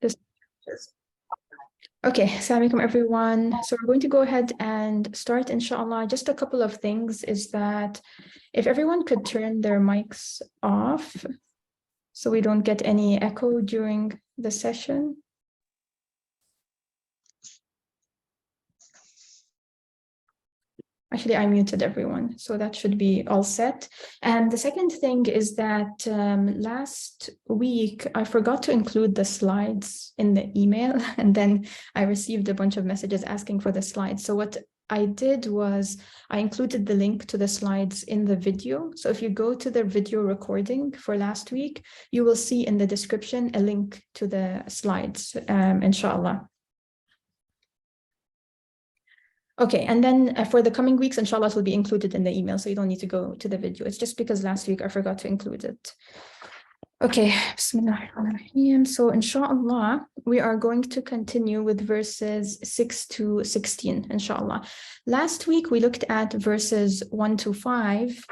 This. Okay, assalamu alaikum everyone. So we're going to go ahead and start, inshallah. Just a couple of things is that if everyone could turn their mics off so we don't get any echo during the session. Actually, I muted everyone, so that should be all set. And the second thing is that last week, I forgot to include the slides in the email, and then I received a bunch of messages asking for the slides. So what I did was I included the link to the slides in the video. So if you go to the video recording for last week, you will see in the description a link to the slides, inshallah. Okay, and then for the coming weeks, inshallah, it will be included in the email, so you don't need to go to the video. It's just because last week I forgot to include it. Okay, Bismillahirrahmanirrahim. So inshallah, we are going to continue with verses 6 to 16, inshallah. Last week, we looked at verses 1 to 5.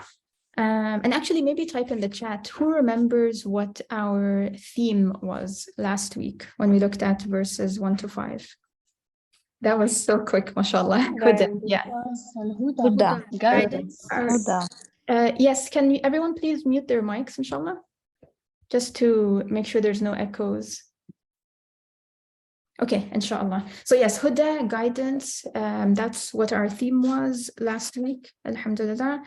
And actually, maybe type in the chat, who remembers what our theme was last week when we looked at verses 1 to 5? That was so quick, mashallah. Yeah. Huda. Guidance. Huda. Yes, can everyone please mute their mics, inshallah? Just to make sure there's no echoes. Okay, inshallah. So yes, Huda, guidance, that's what our theme was last week, alhamdulillah.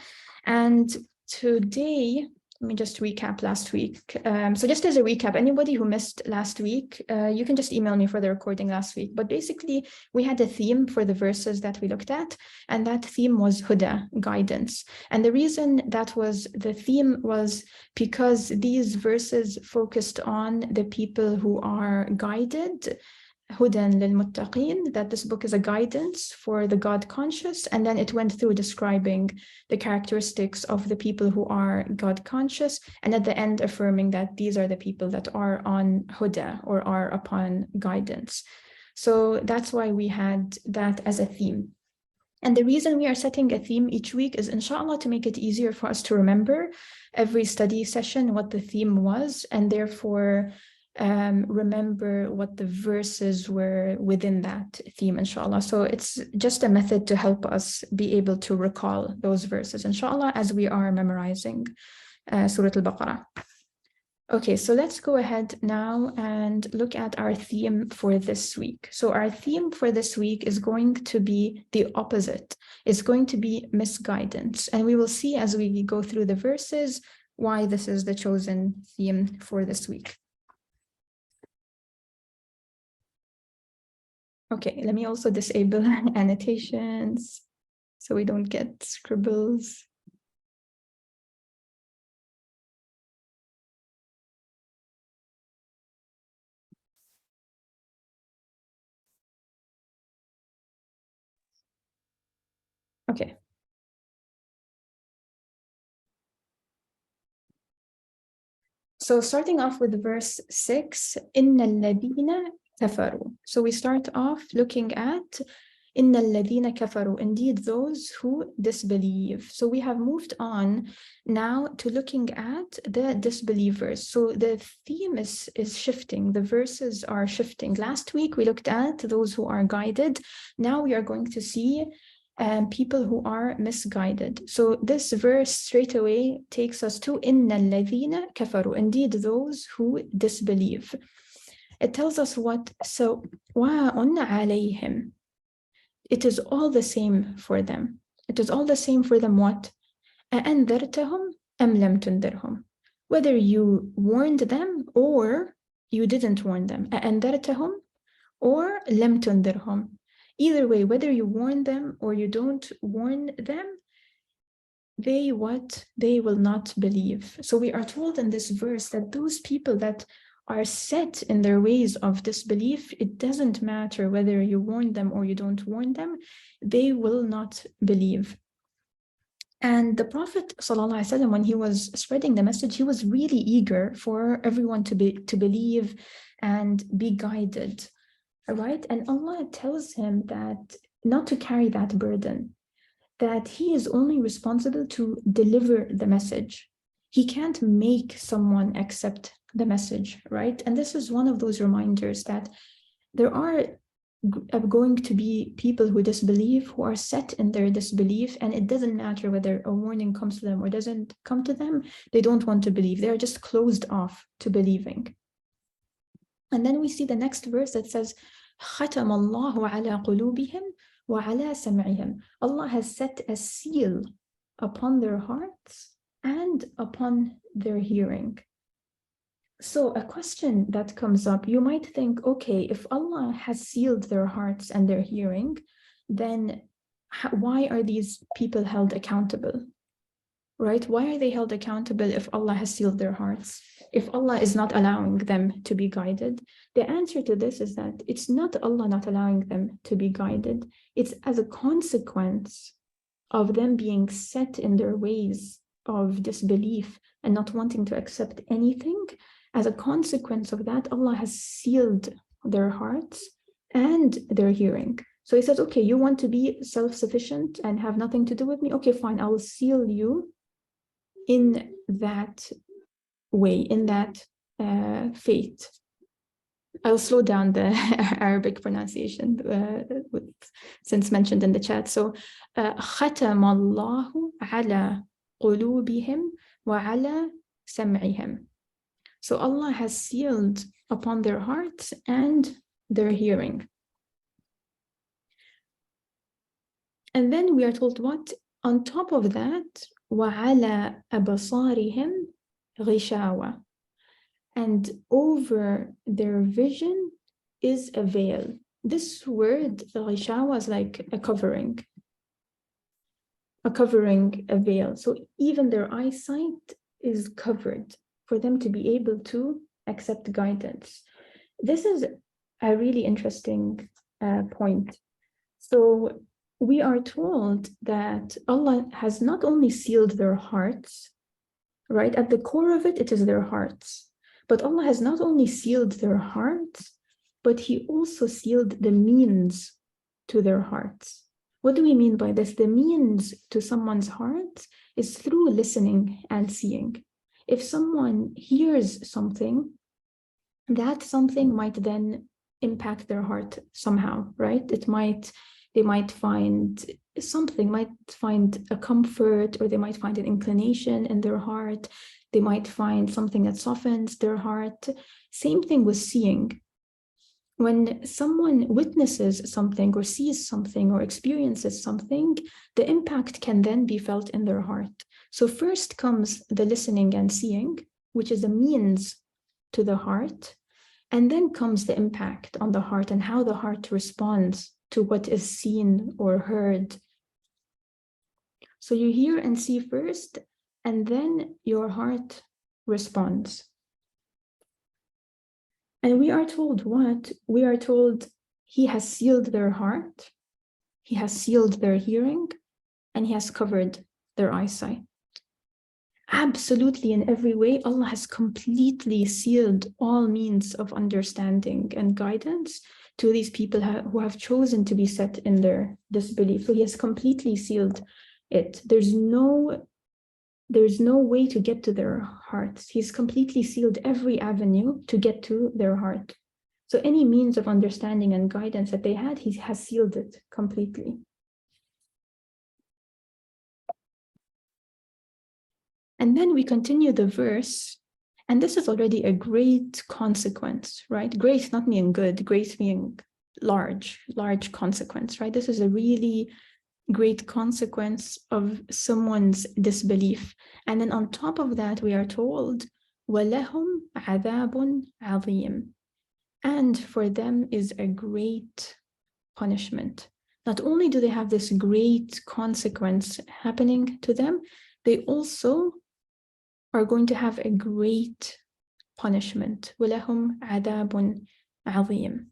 And today, let me just recap last week. So just as a recap, anybody who missed last week, you can just email me for the recording last week. But basically, we had a theme for the verses that we looked at, and that theme was Huda, guidance. And the reason that was the theme was because these verses focused on the people who are guided, Hudan lil-muttaqeen, that this book is a guidance for the God conscious, and then it went through describing the characteristics of the people who are God conscious, and at the end affirming that these are the people that are on Huda or are upon guidance. So that's why we had that as a theme. And the reason we are setting a theme each week is, inshallah, to make it easier for us to remember every study session what the theme was, and therefore remember what the verses were within that theme, inshallah. So it's just a method to help us be able to recall those verses, inshallah, as we are memorizing Surah Al-Baqarah. Okay, so let's go ahead now and look at our theme for this week. So our theme for this week is going to be the opposite. It's going to be misguidance. And we will see as we go through the verses why this is the chosen theme for this week. Okay, let me also disable annotations so we don't get scribbles. Okay. So starting off with verse 6, إِنَّ الَّذِينَ كَفَرُوا. So we start off looking at إِنَّ الَّذِينَ كَفَرُوا, indeed those who disbelieve. So we have moved on now to looking at the disbelievers. So the theme is shifting, the verses are shifting. Last week we looked at those who are guided. Now we are going to see people who are misguided. So this verse straight away takes us to إِنَّ الَّذِينَ كَفَرُوا, indeed those who disbelieve. It tells us what? So وَاءٌ عَلَيْهِمْ, it is all the same for them. It is all the same for them what? أَأَنذَرْتَهُمْ أَمْ لَمْ تُنذِرْهُمْ, whether you warned them or you didn't warn them. أَأَنذَرْتَهُمْ or لَمْ تُنذِرْهُمْ. Either way, whether you warn them or you don't warn them, they what? They will not believe. So we are told in this verse that those people that are set in their ways of disbelief, it doesn't matter whether you warn them or you don't warn them, they will not believe. And the Prophet ﷺ, when he was spreading the message, he was really eager for everyone to believe and be guided. All right, and Allah tells him that not to carry that burden, that he is only responsible to deliver the message. He can't make someone accept the message, right? And this is one of those reminders that there are going to be people who disbelieve, who are set in their disbelief, and it doesn't matter whether a warning comes to them or doesn't come to them. They don't want to believe. They're just closed off to believing. And then we see the next verse that says, خَتَمَ اللَّهُ عَلَى قُلُوبِهِمْ وَعَلَى سَمْعِهِمْ. Allah has set a seal upon their hearts and upon their hearing. So a question that comes up, you might think, okay, if Allah has sealed their hearts and their hearing, then why are these people held accountable? Right? Why are they held accountable if Allah has sealed their hearts? If Allah is not allowing them to be guided? The answer to this is that it's not Allah not allowing them to be guided. It's as a consequence of them being set in their ways of disbelief and not wanting to accept anything. As a consequence of that, Allah has sealed their hearts and their hearing. So he says, okay, you want to be self-sufficient and have nothing to do with me? Okay, fine, I will seal you in that way, in that fate. I'll slow down the Arabic pronunciation since mentioned in the chat. So, خَتَمَ اللَّهُ عَلَى قُلُوبِهِمْ وَعَلَى سَمْعِهِمْ. So Allah has sealed upon their hearts and their hearing. And then we are told what? On top of that, وَعَلَى أَبَصَارِهِمْ غِشَاوَةٌ. And over their vision is a veil. This word, غِشَاوَة, is like a covering, a veil. So even their eyesight is covered for them to be able to accept guidance. This is a really interesting point. So we are told that Allah has not only sealed their hearts, right? At the core of it, it is their hearts. But Allah has not only sealed their hearts, but He also sealed the means to their hearts. What do we mean by this? The means to someone's heart is through listening and seeing. If someone hears something, that something might then impact their heart somehow, right? They might find something, might find a comfort, or they might find an inclination in their heart. They might find something that softens their heart. Same thing with seeing. When someone witnesses something or sees something or experiences something, the impact can then be felt in their heart. So first comes the listening and seeing, which is a means to the heart. And then comes the impact on the heart and how the heart responds to what is seen or heard. So you hear and see first, and then your heart responds. And we are told what? We are told He has sealed their heart, He has sealed their hearing, and He has covered their eyesight. Absolutely, in every way, Allah has completely sealed all means of understanding and guidance to these people who have chosen to be set in their disbelief. So He has completely sealed it. There's no way to get to their hearts. He's completely sealed every avenue to get to their heart. So any means of understanding and guidance that they had, He has sealed it completely. And then we continue the verse, and this is already a great consequence, right? Great not meaning good, great meaning large consequence, right? This is a really great consequence of someone's disbelief. And then on top of that, we are told, وَلَهُمْ عَذَابٌ عَظِيمٌ. And for them is a great punishment. Not only do they have this great consequence happening to them, they also are going to have a great punishment. وَلَهُمْ عَذَابٌ عَظِيمٌ.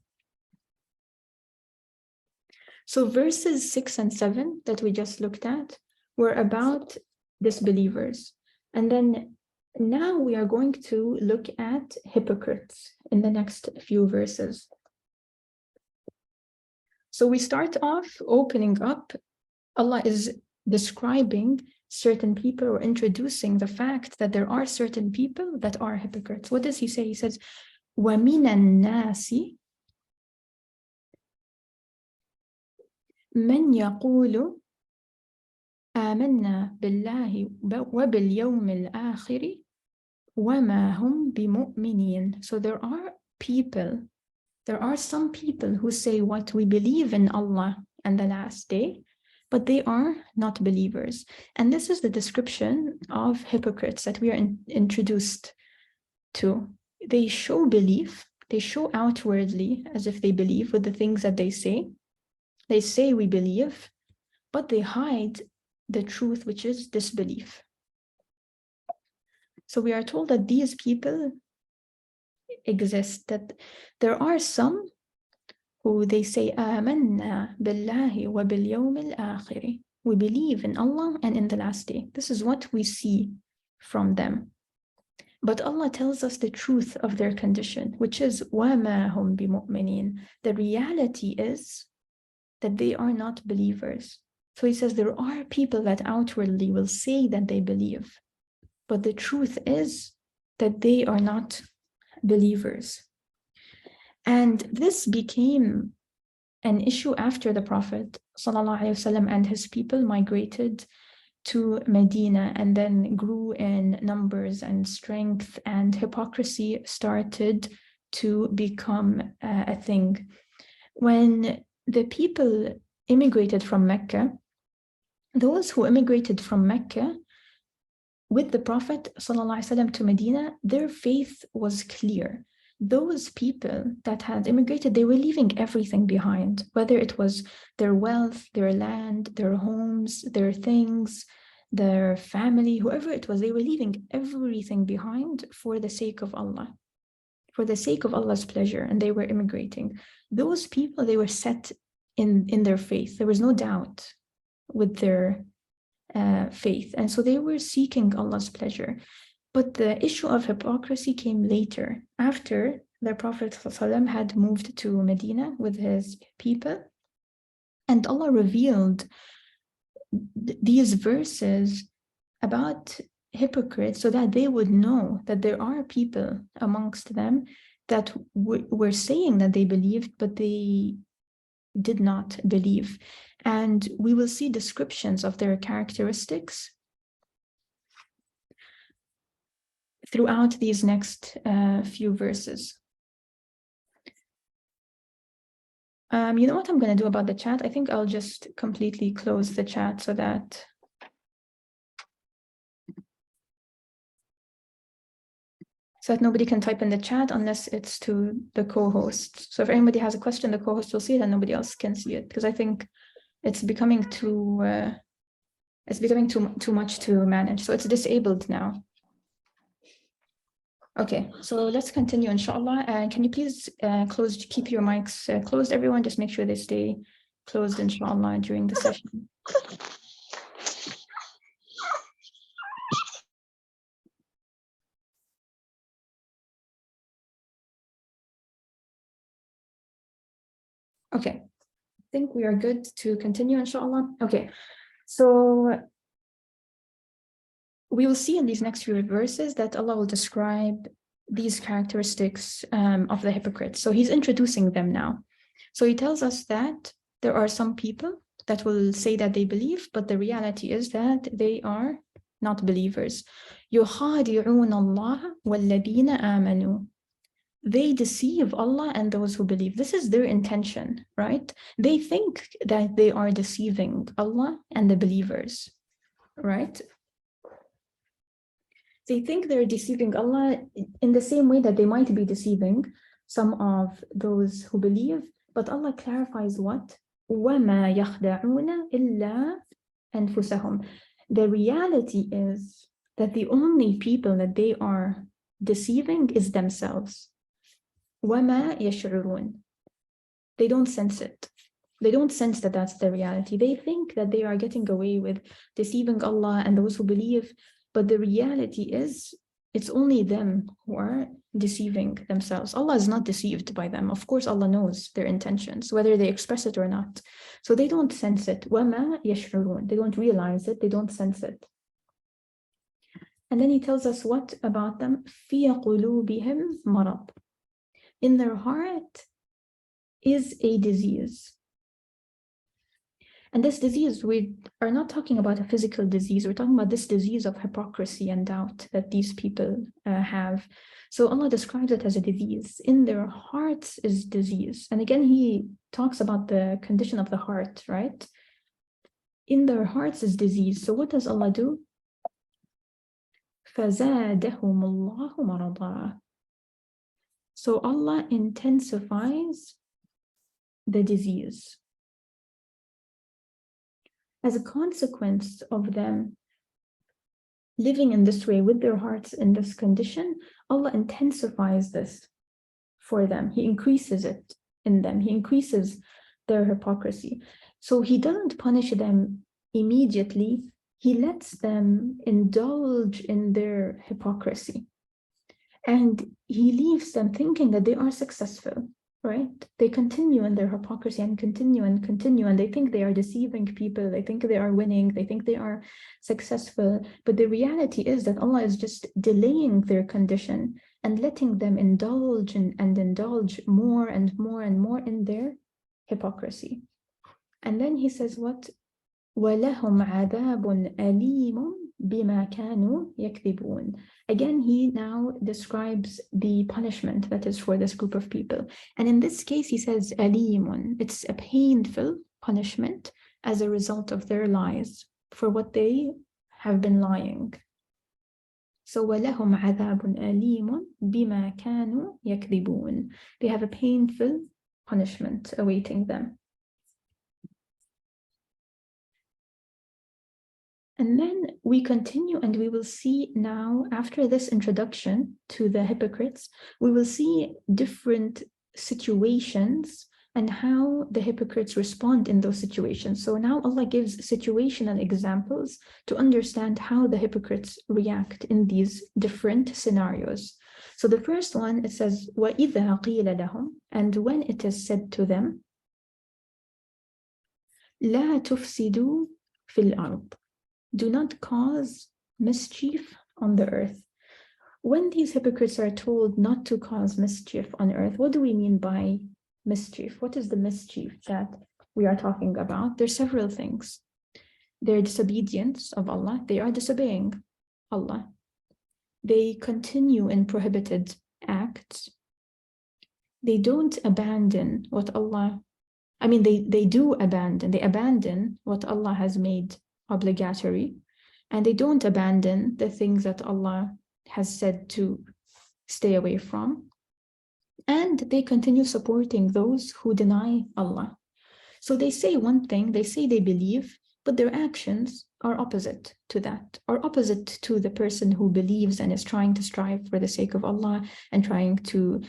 So verses 6 and 7 that we just looked at were about disbelievers. And then now we are going to look at hypocrites in the next few verses. So we start off opening up. Allah is describing certain people, or introducing the fact that there are certain people that are hypocrites. What does he say? He says, وَمِنَ النَّاسِ مَنْ يَقُولُ آمنا بالله وباليوم الآخر وما هم بمؤمنين. So there are some people who say what we believe in Allah and the last day, but they are not believers. And this is the description of hypocrites that we are introduced to. They show belief, they show outwardly as if they believe with the things that they say. They say we believe, but they hide the truth, which is disbelief. So we are told that these people exist, that there are some who they say, آمنا بالله وباليوم الآخر. We believe in Allah and in the last day. This is what we see from them. But Allah tells us the truth of their condition, which is وَمَا هُمْ بِمُؤْمِنِينَ. The reality is that they are not believers. So he says there are people that outwardly will say that they believe, but the truth is that they are not believers. And this became an issue after the Prophet ﷺ and his people migrated to Medina and then grew in numbers and strength, and hypocrisy started to become a thing. When the people immigrated from Mecca, those who immigrated from Mecca with the Prophet ﷺ to Medina, their faith was clear. Those people that had immigrated, they were leaving everything behind, whether it was their wealth, their land, their homes, their things, their family, whoever it was, they were leaving everything behind for the sake of Allah, for the sake of Allah's pleasure, and they were immigrating. Those people, they were set in their faith. There was no doubt with their faith, and so they were seeking Allah's pleasure. But the issue of hypocrisy came later, after the Prophet ﷺ had moved to Medina with his people, and Allah revealed these verses about hypocrites so that they would know that there are people amongst them that were saying that they believed, but they did not believe. And we will see descriptions of their characteristics throughout these next few verses. You know what I'm going to do about the chat? I think I'll just completely close the chat so that nobody can type in the chat unless it's to the co-host. So if anybody has a question, the co-host will see it and nobody else can see it, because I think it's becoming too much to manage. So it's disabled now. Okay, so let's continue, inshallah. Can you please keep your mics closed, everyone? Just make sure they stay closed, inshallah, during the session. Okay, I think we are good to continue, inshallah. Okay, so we will see in these next few verses that Allah will describe these characteristics of the hypocrites. So he's introducing them now. So he tells us that there are some people that will say that they believe, but the reality is that they are not believers. يُخَادِعُونَ اللَّهَ وَالَّذِينَ آمَنُوا. They deceive Allah and those who believe. This is their intention, right? They think that they are deceiving Allah and the believers, right? They think they're deceiving Allah in the same way that they might be deceiving some of those who believe, but Allah clarifies what? وَمَا يَخْدَعُونَ إِلَّا أَنفُسَهُمْ. The reality is that the only people that they are deceiving is themselves. وَمَا يَشْعُرُونَ. They don't sense it. They don't sense that that's the reality. They think that they are getting away with deceiving Allah and those who believe, but the reality is it's only them who are deceiving themselves. Allah is not deceived by them. Of course, Allah knows their intentions, whether they express it or not. So they don't sense it. وَمَا يَشْعُرُونَ. They don't realize it. They don't sense it. And then he tells us what about them? فِي قُلُوبِهِمْ مَرَضٌ. In their heart is a disease. And this disease, we are not talking about a physical disease. We're talking about this disease of hypocrisy and doubt that these people have. So Allah describes it as a disease. In their hearts is disease. And again, he talks about the condition of the heart, right? In their hearts is disease. So what does Allah do? فَزَادَهُمُ اللَّهُ مَرَضًا. So Allah intensifies the disease. As a consequence of them living in this way with their hearts in this condition, Allah intensifies this for them. He increases it in them. He increases their hypocrisy. So He doesn't punish them immediately. He lets them indulge in their hypocrisy. And He leaves them thinking that they are successful. Right? They continue in their hypocrisy and continue, and they think they are deceiving people. They think they are winning. They think they are successful. But the reality is that Allah is just delaying their condition and letting them indulge and indulge more and more and more in their hypocrisy. And then He says what? وَلَهُمْ عَذَابٌ أَلِيمٌ بِمَا كَانُوا يَكْذِبُونَ. Again, He now describes the punishment that is for this group of people. And in this case, He says أَلِيمٌ. It's a painful punishment as a result of their lies, for what they have been lying. So وَلَهُمْ عَذَابٌ أَلِيمٌ بِمَا كَانُوا يَكْذِبُونَ. They have a painful punishment awaiting them. And then we continue, and we will see now, after this introduction to the hypocrites, we will see different situations and how the hypocrites respond in those situations. So now Allah gives situational examples to understand how the hypocrites react in these different scenarios. So the first one, it says, وَإِذَا قِيلَ لَهُمْ, and when it is said to them, لَا تُفْسِدُوا فِي الْأَرْضِ, do not cause mischief on the earth. When these hypocrites are told not to cause mischief on earth, what do we mean by mischief? What is the mischief that we are talking about? There's several things. Their disobedience of Allah. They are disobeying Allah. They continue in prohibited acts. They don't abandon what Allah, they do abandon. They abandon what Allah has made obligatory, and they don't abandon the things that Allah has said to stay away from, and they continue supporting those who deny Allah. So they say one thing, they say they believe, but their actions are opposite to that, or opposite to the person who believes and is trying to strive for the sake of Allah and trying to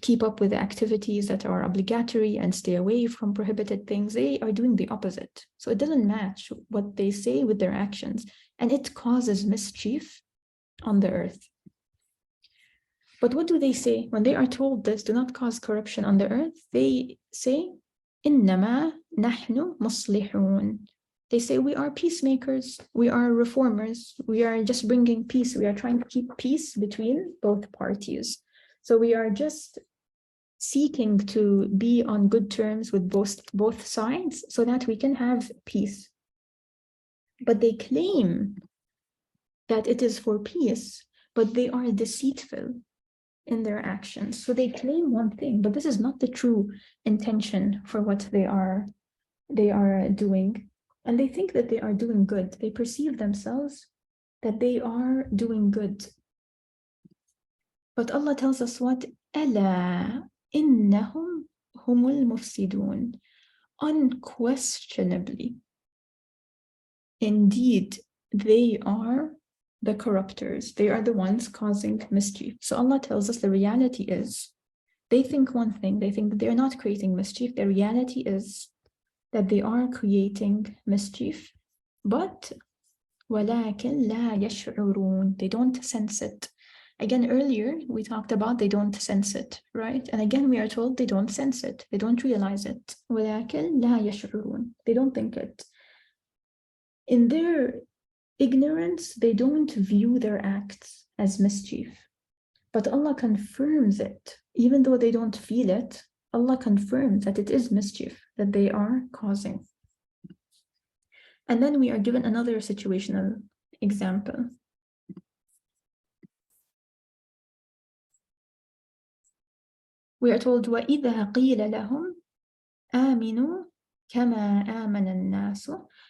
keep up with the activities that are obligatory and stay away from prohibited things. They are doing the opposite. So it doesn't match what they say with their actions, and it causes mischief on the earth. But what do they say when they are told this? Do not cause corruption on the earth. They say, إِنَّمَا نَحْنُ مُصْلِحُونَ. They say, we are peacemakers, we are reformers, we are just bringing peace, we are trying to keep peace between both parties. So we are just seeking to be on good terms with both sides so that we can have peace. But they claim that it is for peace, but they are deceitful in their actions. So they claim one thing, but this is not the true intention for what they are doing. And they think that they are doing good. They perceive themselves that they are doing good. But Allah tells us what? أَلَا إِنَّهُمْ هُمُ الْمُفْسِدُونَ. Unquestionably, indeed, they are the corruptors. They are the ones causing mischief. So Allah tells us the reality is, they think one thing, they think that they're not creating mischief. The reality is that they are creating mischief, but وَلَكِنْ لَا يَشْعُرُونَ. They don't sense it. Again, earlier we talked about they don't sense it, right? And again, we are told they don't sense it. They don't realize it. وَلَكِنْ لَا يَشْعُرُونَ. They don't think it. In ignorance, they don't view their acts as mischief. But Allah confirms it, even though they don't feel it. Allah confirms that it is mischief that they are causing. And then we are given another situational example. We are told, وَإِذَا قِيلَ لَهُمْ آمِنُوا كَمَا آمَنَ النَّاسُ.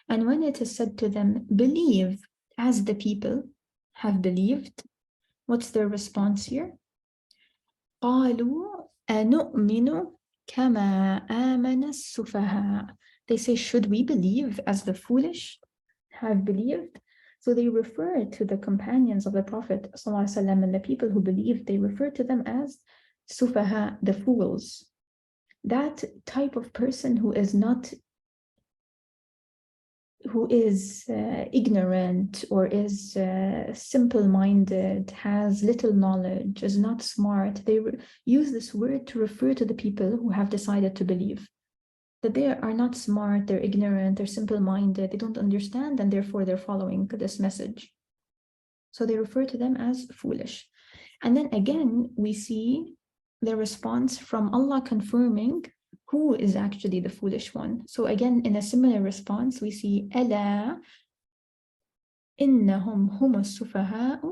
And when it is said to them, believe as the people have believed, what's their response here? قَالُوا أَنُؤْمِنُ كَمَا آمَنَ السُّفَهَاءُ. They say, should we believe as the foolish have believed? So they refer to the companions of the Prophet ﷺ and the people who believed, they refer to them as sufaha, the fools. That type of person who is ignorant or is simple-minded, has little knowledge, is not smart, they use this word to refer to the people who have decided to believe. That they are not smart, they're ignorant, they're simple-minded, they don't understand, and therefore they're following this message. So they refer to them as foolish. And then again, we see the response from Allah confirming who is actually the foolish one. So again, in a similar response, we see أَلَا إِنَّهُمْ هُمُ السُّفَهَاءُ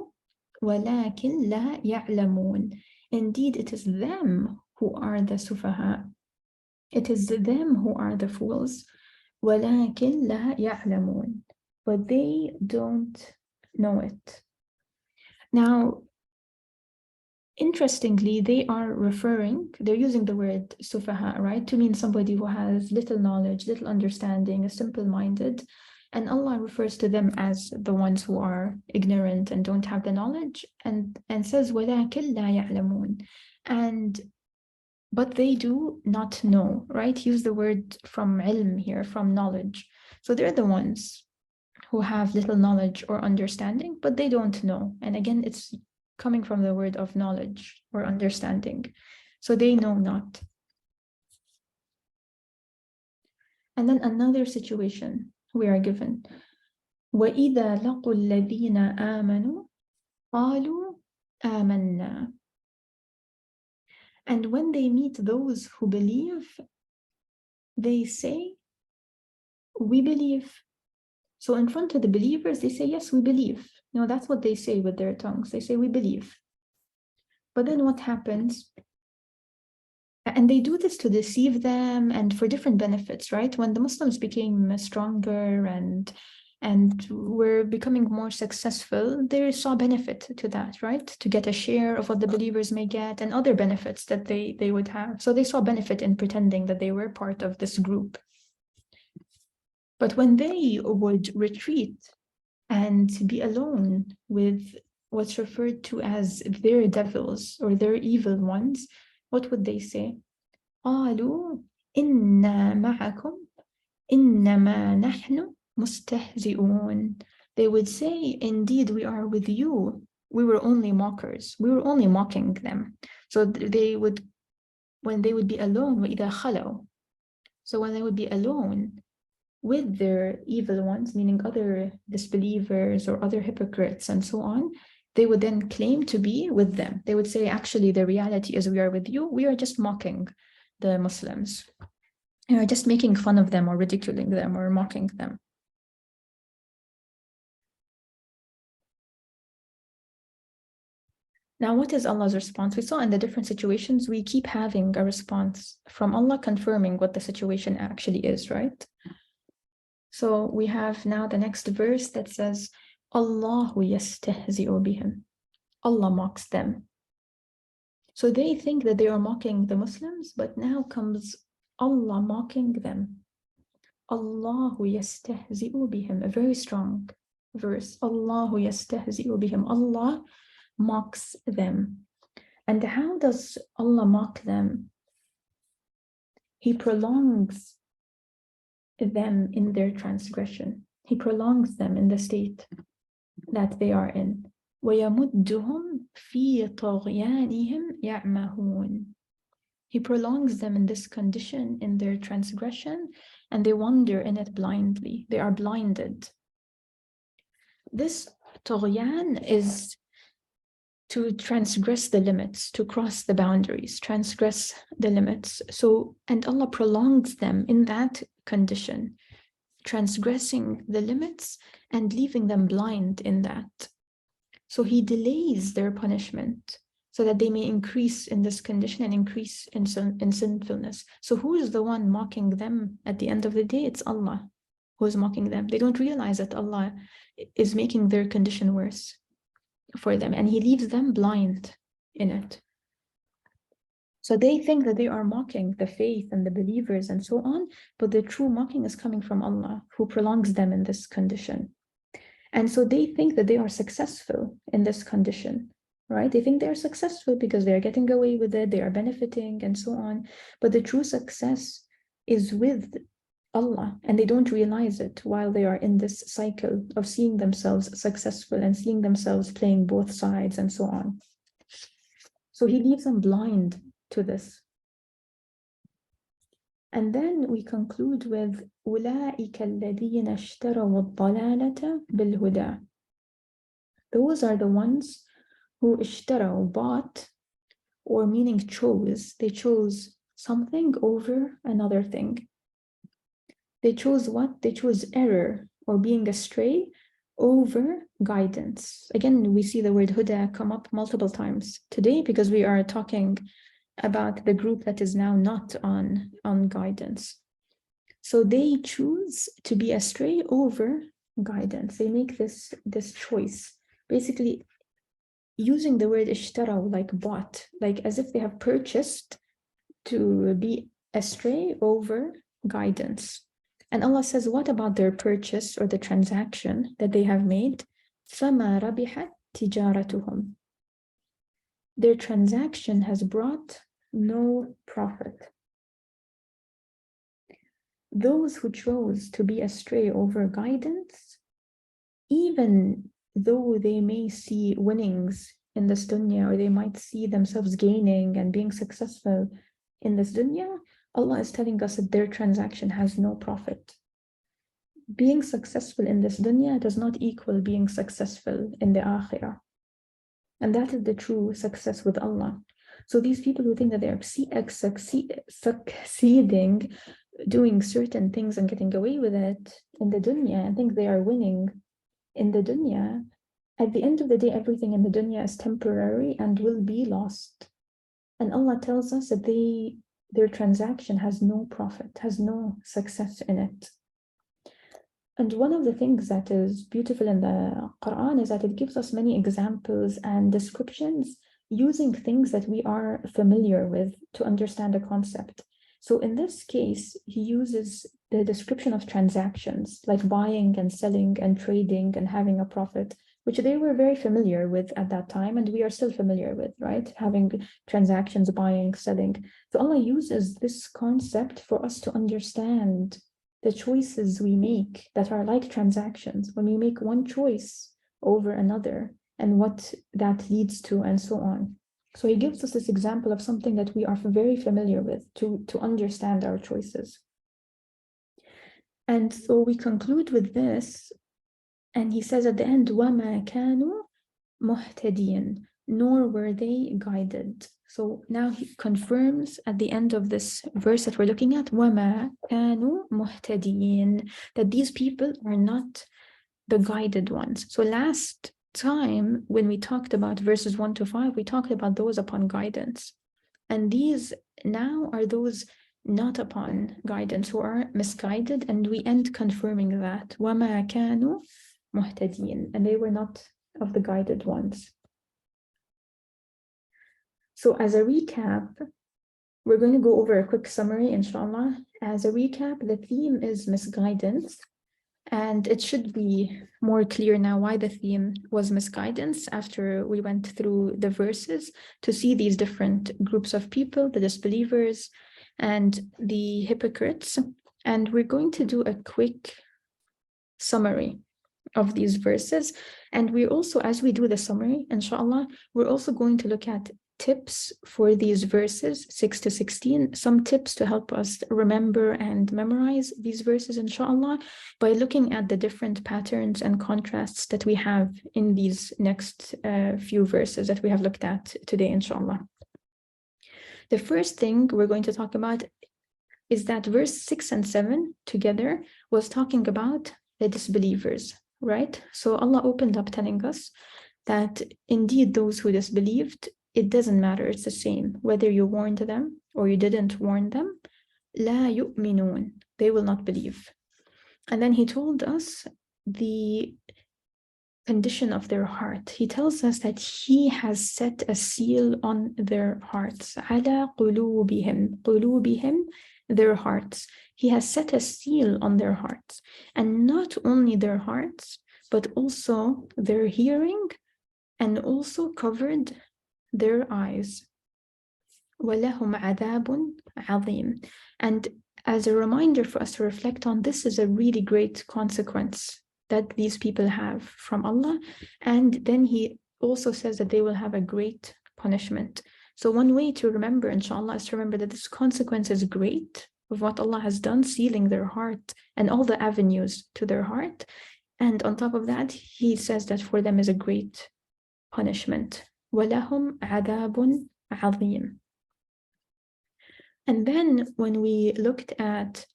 وَلَكِنْ لَا يَعْلَمُونَ. Indeed, it is them who are the sufaha. It is them who are the fools. وَلَكِنْ لَا يَعْلَمُونَ. But they don't know it. Now, interestingly, they're using the word sufaha, right, to mean somebody who has little knowledge, little understanding, is simple-minded. And Allah refers to them as the ones who are ignorant and don't have the knowledge, and says, وَلَكِنْ لَا يَعْلَمُونَ. But they do not know, right? Use the word from ilm here, from knowledge. So they're the ones who have little knowledge or understanding, but they don't know. And again, it's coming from the word of knowledge or understanding. So they know not. And then another situation we are given. وَإِذَا لَقُوا الَّذِينَ آمَنُوا قَالُوا آمَنَّا. And when they meet those who believe, they say, we believe. So in front of the believers, they say, yes, we believe. No, that's what they say with their tongues. They say, we believe. But then what happens? And they do this to deceive them and for different benefits, right? When the Muslims became stronger and were becoming more successful, they saw benefit to that, right? To get a share of what the believers may get and other benefits that they would have. So they saw benefit in pretending that they were part of this group. But when they would retreat and be alone with what's referred to as their devils or their evil ones, what would they say? قالوا إنا معكم إنما نحن مستهزئون. They would say, indeed, we are with you. We were only mockers. We were only mocking them. So they would, when they would be alone, وإذا خلوا. So when they would be alone with their evil ones, meaning other disbelievers or other hypocrites and so on, they would then claim to be with them. They would say, actually, the reality is we are with you. We are just mocking the Muslims. We are just making fun of them or ridiculing them or mocking them. Now, what is Allah's response? We saw in the different situations, we keep having a response from Allah confirming what the situation actually is, right? So we have now the next verse that says, Allahu yastahzi'u bihim. Allah mocks them. So they think that they are mocking the Muslims, but now comes Allah mocking them. Allahu yastahzi'u bihim. A very strong verse. Allahu yastahzi'u bihim. Allah mocks them. And how does Allah mock them? He prolongs them in their transgression. He prolongs them in the state that they are in. وَيَمُدُّهُمْ فِي طَغْيَانِهِمْ يَعْمَهُونَ. He prolongs them in this condition, in their transgression, and they wander in it blindly. They are blinded. This طغيان is to transgress the limits, to cross the boundaries, transgress the limits. So, and Allah prolongs them in that condition, transgressing the limits and leaving them blind in that. So He delays their punishment so that they may increase in this condition and increase in sinfulness. So who is the one mocking them at the end of the day? It's Allah who is mocking them. They don't realize that Allah is making their condition worse for them, and He leaves them blind in it. So they think that they are mocking the faith and the believers and so on, but the true mocking is coming from Allah, who prolongs them in this condition. And so they think that they are successful in this condition, right? They think they are successful because they are getting away with it, they are benefiting and so on. But the true success is with Allah, and they don't realize it while they are in this cycle of seeing themselves successful and seeing themselves playing both sides and so on. So He leaves them blind to this. And then we conclude with أُولَٰئِكَ الَّذِينَ اشْتَرَوُا الضَّلَالَةَ بِالْهُدَىٰ. Those are the ones who اشتروا, bought, or meaning chose. They chose something over another thing. They chose what? They chose error or being astray over guidance. Again, we see the word huda come up multiple times today because we are talking about the group that is now not on guidance. So they choose to be astray over guidance. They make this choice, basically using the word ishtaraw, like bought, like as if they have purchased to be astray over guidance. And Allah says, what about their purchase or the transaction that they have made? فَمَا رَبِحَتْ تِجَارَتُهُمْ. Their transaction has brought no profit. Those who chose to be astray over guidance, even though they may see winnings in this dunya, or they might see themselves gaining and being successful in this dunya, Allah is telling us that their transaction has no profit. Being successful in this dunya does not equal being successful in the akhirah. And that is the true success with Allah. So these people who think that they are succeeding, doing certain things and getting away with it in the dunya, and think they are winning in the dunya, at the end of the day, everything in the dunya is temporary and will be lost. And Allah tells us that their transaction has no profit, has no success in it. And one of the things that is beautiful in the Quran is that it gives us many examples and descriptions using things that we are familiar with to understand a concept. So in this case, He uses the description of transactions, like buying and selling and trading and having a profit, which they were very familiar with at that time, and we are still familiar with, right? Having transactions, buying, selling. So Allah uses this concept for us to understand the choices we make that are like transactions, when we make one choice over another and what that leads to and so on. So He gives us this example of something that we are very familiar with to understand our choices. And so we conclude with this, and He says at the end, وَمَا كَانُوا مُهْتَدِينَ, nor were they guided. So now He confirms at the end of this verse that we're looking at, وَمَا كَانُوا مُهْتَدِينَ, that these people are not the guided ones. So last time when we talked about verses 1 to 5, we talked about those upon guidance. And these now are those not upon guidance, who are misguided, and we end confirming that. وَمَا كَانُوا مُهْتَدِينَ, and they were not of the guided ones. So as a recap, we're going to go over a quick summary, inshallah. As a recap, the theme is misguidance. And it should be more clear now why the theme was misguidance after we went through the verses to see these different groups of people, the disbelievers and the hypocrites. And we're going to do a quick summary of these verses. And we're also, as we do the summary, inshallah, we're also going to look at tips for these verses 6 to 16, some tips to help us remember and memorize these verses, inshallah, by looking at the different patterns and contrasts that we have in these next few verses that we have looked at today, inshallah. The first thing we're going to talk about is that verse 6 and 7 together was talking about the disbelievers, right? So Allah opened up telling us that indeed those who disbelieved, it doesn't matter, it's the same, whether you warned them or you didn't warn them, لا يؤمنون, they will not believe. And then he told us the condition of their heart. He tells us that he has set a seal on their hearts. على قلوبهم, قلوبهم, their hearts. He has set a seal on their hearts. And not only their hearts, but also their hearing, and also covered their eyes. وَلَهُمْ عَذَابٌ عَظِيمٌ. And as a reminder for us to reflect on, this is a really great consequence that these people have from Allah. And then he also says that they will have a great punishment. So one way to remember, inshallah, is to remember that this consequence is great of what Allah has done, sealing their heart and all the avenues to their heart. And on top of that, he says that for them is a great punishment. وَلَهُمْ عَذَابٌ عَظِيمٌ. And then when we looked at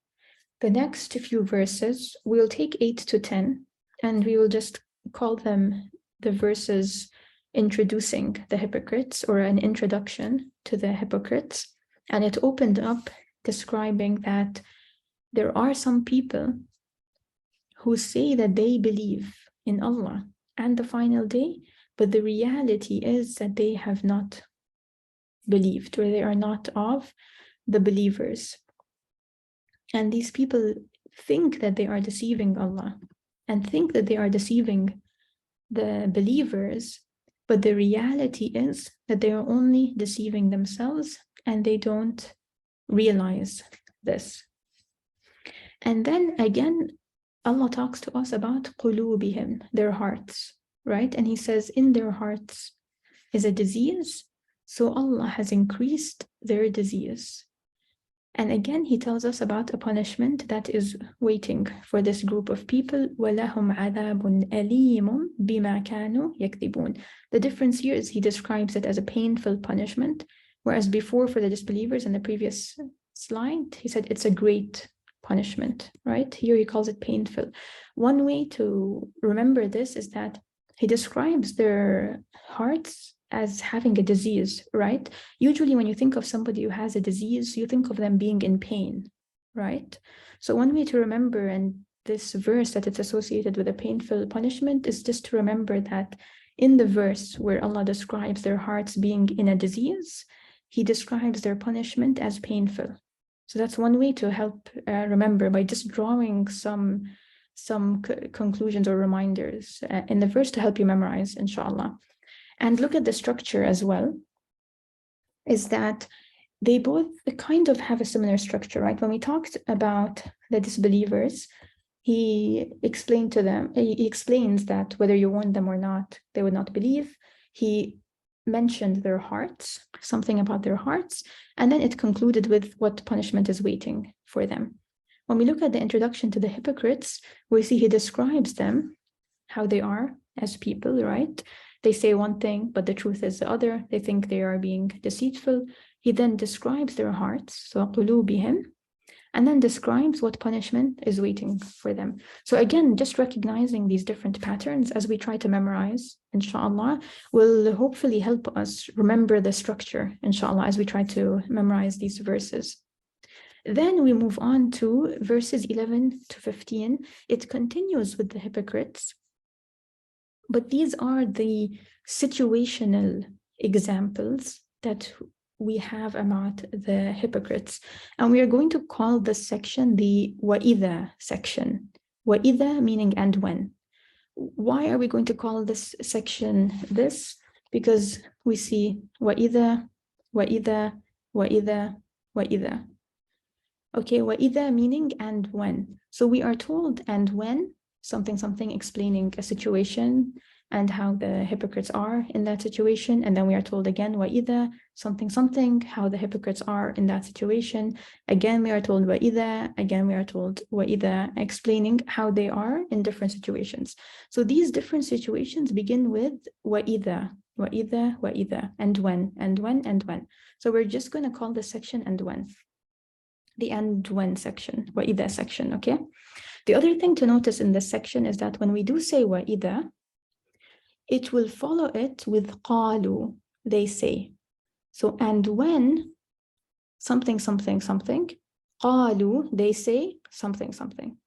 the next few verses, we'll take 8 to 10, and we will just call them the verses introducing the hypocrites, or an introduction to the hypocrites. And it opened up describing that there are some people who say that they believe in Allah and the final day, but the reality is that they have not believed, or they are not of the believers. And these people think that they are deceiving Allah and think that they are deceiving the believers, but the reality is that they are only deceiving themselves, and they don't realize this. And then again, Allah talks to us about قلوبهم, their hearts, right? And he says in their hearts is a disease, so Allah has increased their disease. And again, he tells us about a punishment that is waiting for this group of people. وَلَهُمْ عَذَابٌ أَلِيمٌ بِمَا كَانُوا يَكْذِبُونَ. The difference here is he describes it as a painful punishment, whereas before for the disbelievers in the previous slide, he said it's a great punishment, right? Here he calls it painful. One way to remember this is that he describes their hearts as having a disease, right? Usually when you think of somebody who has a disease, you think of them being in pain, right? So one way to remember, and this verse that it's associated with a painful punishment, is just to remember that in the verse where Allah describes their hearts being in a disease, he describes their punishment as painful. So that's one way to help remember, by just drawing some conclusions or reminders in the verse to help you memorize, inshallah. And look at the structure as well, is that they both kind of have a similar structure, right? When we talked about the disbelievers, he explained to them, he explains that whether you warned them or not, they would not believe. He mentioned their hearts, something about their hearts, and then it concluded with what punishment is waiting for them. When we look at the introduction to the hypocrites, we see he describes them, how they are as people, right? They say one thing, but the truth is the other. They think they are being deceitful. He then describes their hearts, so قلوبهم, and then describes what punishment is waiting for them. So again, just recognizing these different patterns as we try to memorize, inshallah, will hopefully help us remember the structure, inshallah, as we try to memorize these verses. Then we move on to verses 11 to 15. It continues with the hypocrites, but these are the situational examples that we have about the hypocrites. And we are going to call this section the وَإِذَا section. وَإِذَا meaning and when. Why are we going to call this section this? Because we see وَإِذَا, وَإِذَا, وَإِذَا, وَإِذَا. Okay, وَإِذَا meaning and when. So we are told and when, something explaining a situation, and how the hypocrites are in that situation. And then we are told again, وَإِذَا something something, how the hypocrites are in that situation. Again, we are told وَإِذَا, again, we are told وَإِذَا, explaining how they are in different situations. So these different situations begin with وَإِذَا, وَإِذَا, وَإِذَا, and when, and when, and when. So we're just going to call this section and when. The and when section, وَإِذَا section, okay? The other thing to notice in this section is that when we do say وَإِذَا, it will follow it with قالوا, they say. So, and when something, something, something, قالوا, they say something, something.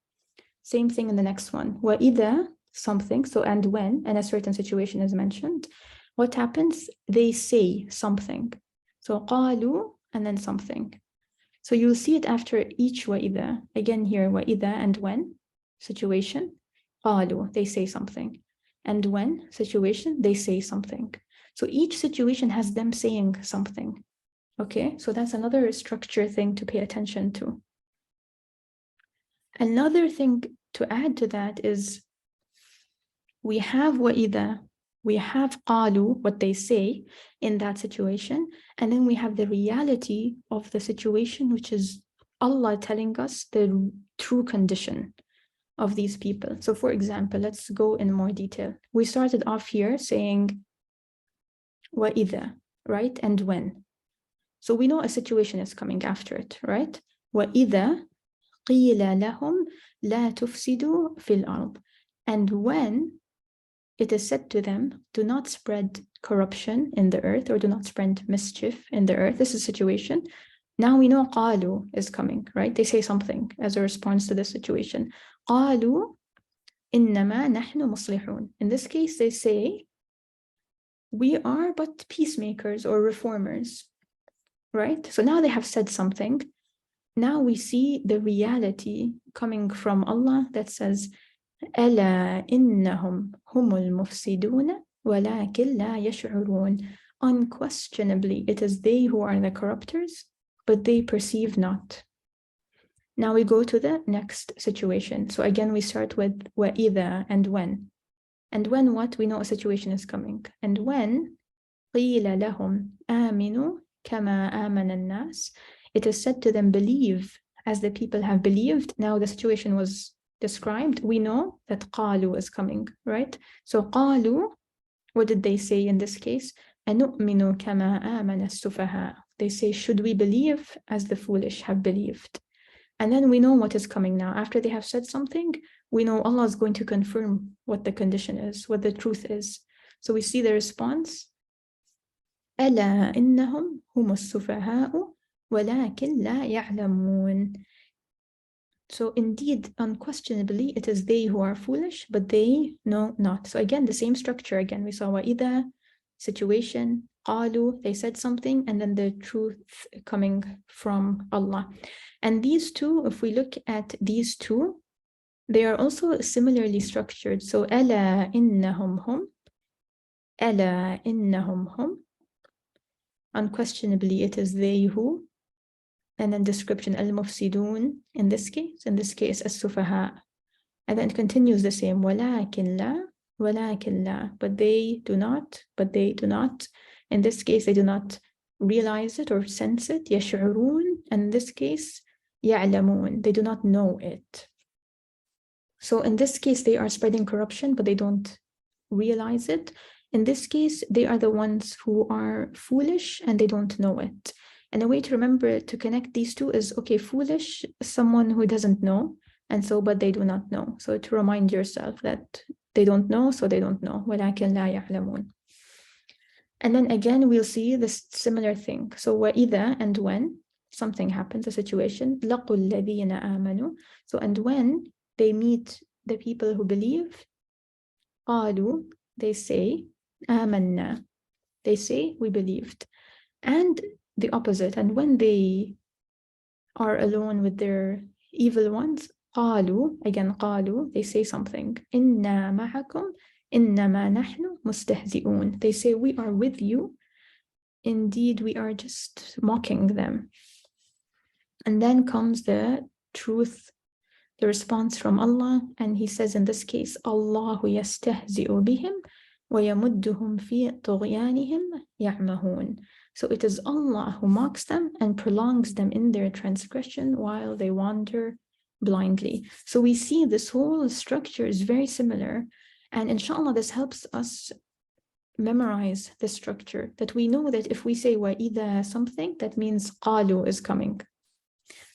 Same thing in the next one. وَإِذَا something, so and when, and a certain situation is mentioned, what happens? They say something. So قالوا, and then something. So you'll see it after each وَإِذَا. Again here, وَإِذَا and when, situation, قالوا, they say something. And when, situation, they say something. So each situation has them saying something. Okay, so that's another structure thing to pay attention to. Another thing to add to that is we have وَإِذَا, we have قالوا, what they say in that situation, and then we have the reality of the situation, which is Allah telling us the true condition of these people. So for example, let's go in more detail. We started off here saying وَإِذَا, right? And when. So we know a situation is coming after it, right? وَإِذَا قِيلَ لَهُمْ لَا تُفْسِدُوا فِي الْأَرْضِ. And when it is said to them, do not spread corruption in the earth, or do not spread mischief in the earth. This is a situation. Now we know قالوا is coming, right? They say something as a response to this situation. قالوا إنما نحن مصلحون. In this case, they say, we are but peacemakers or reformers, right? So now they have said something. Now we see the reality coming from Allah that says, ألا إنهم هم المفسدون ولكن لا يشعرون. Unquestionably, it is they who are the corrupters, but they perceive not. Now we go to the next situation. So again, we start with وَإِذَا and when. And when what? We know a situation is coming. And when قِيلَ لَهُمْ آمِنُوا كَمَا آمَنَ النَّاسِ, it is said to them, believe as the people have believed. Now the situation was described. We know that قَالُوا is coming, right? So قَالُوا, what did they say in this case? أَنُؤْمِنُ كَمَا آمَنَ السُّفَهَاءُ. They say, should we believe as the foolish have believed? And then we know what is coming now. After they have said something, we know Allah is going to confirm what the condition is, what the truth is. So we see the response. أَلَا إِنَّهُمْ هُمُ السُّفَهَاءُ وَلَكِنْ لَا يَعْلَمُونَ. So indeed, unquestionably, it is they who are foolish, but they know not. So again, the same structure. Again, we saw وَإِذَا, situation, قَالُوا, they said something, and then the truth coming from Allah. And these two, if we look at these two, they are also similarly structured. So أَلَا إِنَّهُمْ هُمْ, أَلَا إِنَّهُمْ هُمْ, unquestionably, it is they who, and then description al-mufsidun in this case as-sufaha, and then it continues the same walakin la, but they do not, in this case they do not realize it or sense it, yash'urun, and in this case ya'lamun, they do not know it. So in this case they are spreading corruption, but they don't realize it. In this case they are the ones who are foolish and they don't know it. And a way to remember to connect these two is, okay, foolish, someone who doesn't know, and so, but they do not know. So to remind yourself that they don't know, so they don't know. وَلَكِنْ لَا يَعْلَمُونَ. And then again, we'll see this similar thing. So وَإِذَا, and when something happens, a situation, لَقُوا الَّذِينَ آمَنُوا. So, and when they meet the people who believe, قَالُوا, they say, آمَنَّا, they say, we believed. And the opposite, and when they are alone with their evil ones, قالوا, again قالوا, they say something, إنا معكم إنما نحن مستهزئون. They say, we are with you, indeed we are just mocking them. And then comes the truth, the response from Allah, and he says in this case, Allahu yastahzi'u bihim وَيَمُدُّهُمْ فِي طُغْيَانِهِمْ يَعْمَهُونَ. So it is Allah who mocks them and prolongs them in their transgression while they wander blindly. So we see this whole structure is very similar, and inshallah this helps us memorize the structure, that we know that if we say وَإِذَا something, that means قَالُوا is coming.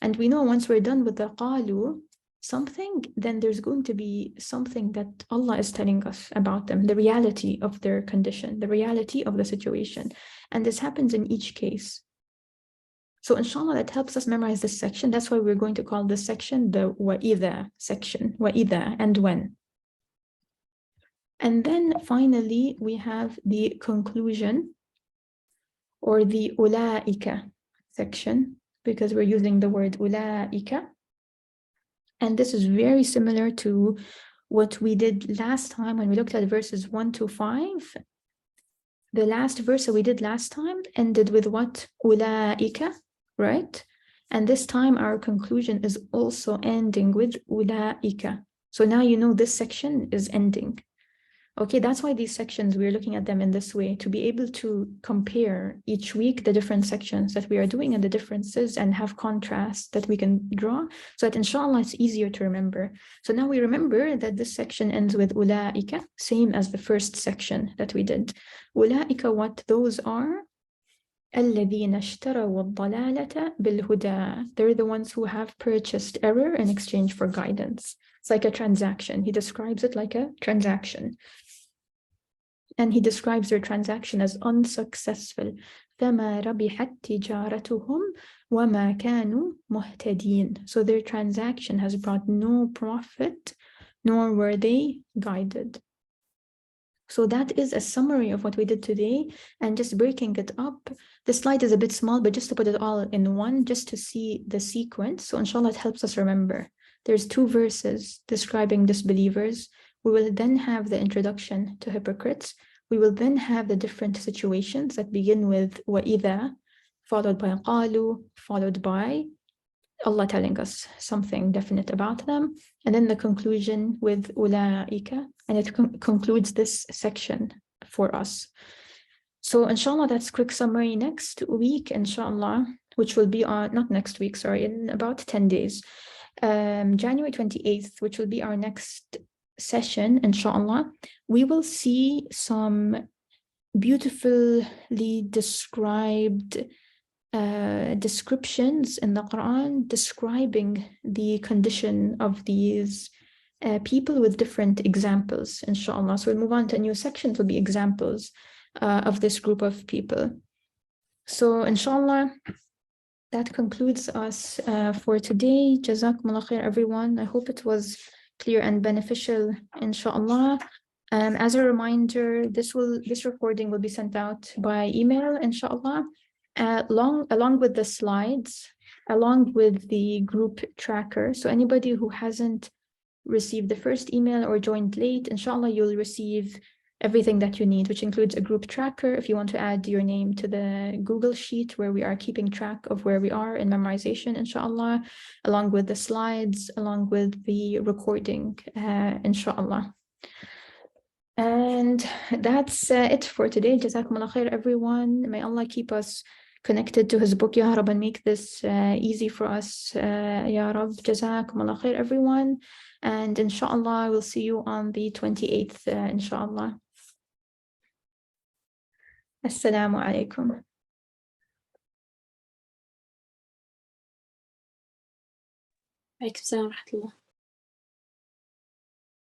And we know once we're done with the قَالُوا something, then there's going to be something that Allah is telling us about them, the reality of their condition, the reality of the situation. And this happens in each case. So inshallah, that helps us memorize this section. That's why we're going to call this section the وَإِذَا section, وَإِذَا and when. And then finally, we have the conclusion, or the أُولَٰئِكَ section, because we're using the word أُولَٰئِكَ. And this is very similar to what we did last time when we looked at verses 1 to 5. The last verse that we did last time ended with what? أُولَٰئِكَ, right? And this time our conclusion is also ending with أُولَٰئِكَ. So now you know this section is ending. Okay, that's why these sections, we're looking at them in this way, to be able to compare each week the different sections that we are doing and the differences, and have contrast that we can draw, so that inshallah it's easier to remember. So now we remember that this section ends with أُولَٰئِكَ, same as the first section that we did. أُولَٰئِكَ, what those are? الَّذِينَ اشْتَرَوُا الضَّلَالَةَ بِالْهُدَى. They're the ones who have purchased error in exchange for guidance. It's like a transaction. He describes it like a transaction. And he describes their transaction as unsuccessful. فَمَا رَبِحَتْ تِجَارَتُهُمْ وَمَا كَانُوا مُهْتَدِينَ. So their transaction has brought no profit, nor were they guided. So that is a summary of what we did today, and just breaking it up. The slide is a bit small, but just to put it all in one, just to see the sequence. So inshallah, it helps us remember. There's 2 verses describing disbelievers. We will then have the introduction to hypocrites. We will then have the different situations that begin with وَإِذَا, followed by قَالُوا, followed by Allah telling us something definite about them. And then the conclusion with أُولَٰئِكَ, and it concludes this section for us. So inshallah, that's quick summary. Next week, inshallah, which will be not next week, sorry, in about 10 days. January 28th, which will be our next session, inshallah, we will see some beautifully described descriptions in the Quran describing the condition of these people with different examples, inshallah. So we'll move on to a new section. It will be examples of this group of people. So inshallah, that concludes us for today. Jazakumullah khair, everyone. I hope it was clear and beneficial, inshallah. As a reminder, this recording will be sent out by email, inshallah, along with the slides, along with the group tracker. So anybody who hasn't received the first email or joined late, inshallah, you'll receive everything that you need, which includes a group tracker if you want to add your name to the Google Sheet where we are keeping track of where we are in memorization, inshallah, along with the slides, along with the recording, inshallah. And that's it for today. Jazakumullah khair, everyone. May Allah keep us connected to His book, Ya Rab, and make this easy for us, Ya Rab. Jazakumullah khair, everyone. And inshallah, we'll see you on the 28th, inshallah. Assalamu alaikum. عليكم السلام ورحمة الله.